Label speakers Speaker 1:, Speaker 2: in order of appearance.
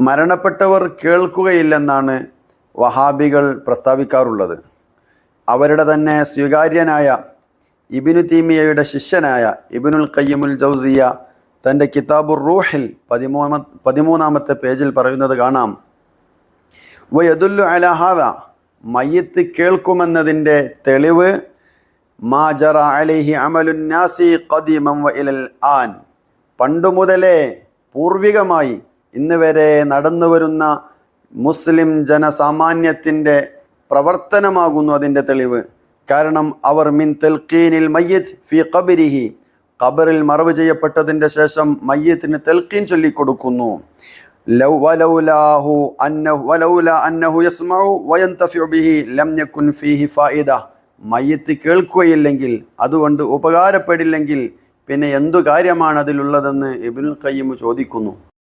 Speaker 1: മരണപ്പെട്ടവർ കേൾക്കുകയില്ലെന്നാണ് വഹാബികൾ പ്രസ്താവിക്കാറുള്ളത്. അവരുടെ തന്നെ സ്വീകാര്യനായ ഇബ്നു തൈമിയ്യയുടെ ശിഷ്യനായ ഇബ്നുൽ ഖയ്യിമുൽ ജൗസിയ്യ തൻ്റെ കിതാബുർ റൂഹിൽ 13-ാമത്തെ പേജിൽ പറയുന്നത് കാണാം, വയദുല്ലു അലാ ഹാദാ, മയ്യിത്ത് കേൾക്കുമെന്നതിൻ്റെ തെളിവ് മാ ജറ അലൈഹി അമലുൻ നാസി ഖദീമൻ വ ഇലൽ ആൻ, പണ്ടുമുതലേ പൂർവികമായി ഇന്ന് വരെ നടന്നു വരുന്ന മുസ്ലിം ജനസാമാന്യത്തിൻ്റെ പ്രവർത്തനമാകുന്നു അതിൻ്റെ തെളിവ്. കാരണം അവർ മിൻ തൽഖീനിൽ മയ്യിത്ത് ഫി ഖബരിഹി, ഖബറിൽ മറവ് ചെയ്യപ്പെട്ടതിൻ്റെ ശേഷം മയ്യിത്തിന് തൽഖീൻ ചൊല്ലിക്കൊടുക്കുന്നു. വലൗലാ അന്നഹു യസ്മഉ വയന്തഫിഉ ബിഹി ലം യകുൻ ഫീഹി ഫായിദ, മയ്യിത്ത് കേൾക്കുകയില്ലെങ്കിൽ, അതുകൊണ്ട് ഉപകാരപ്പെടില്ലെങ്കിൽ പിന്നെ എന്തു കാര്യമാണ് അതിലുള്ളതെന്ന് ഇബ്നുൽ ഖയ്യിം ചോദിക്കുന്നു.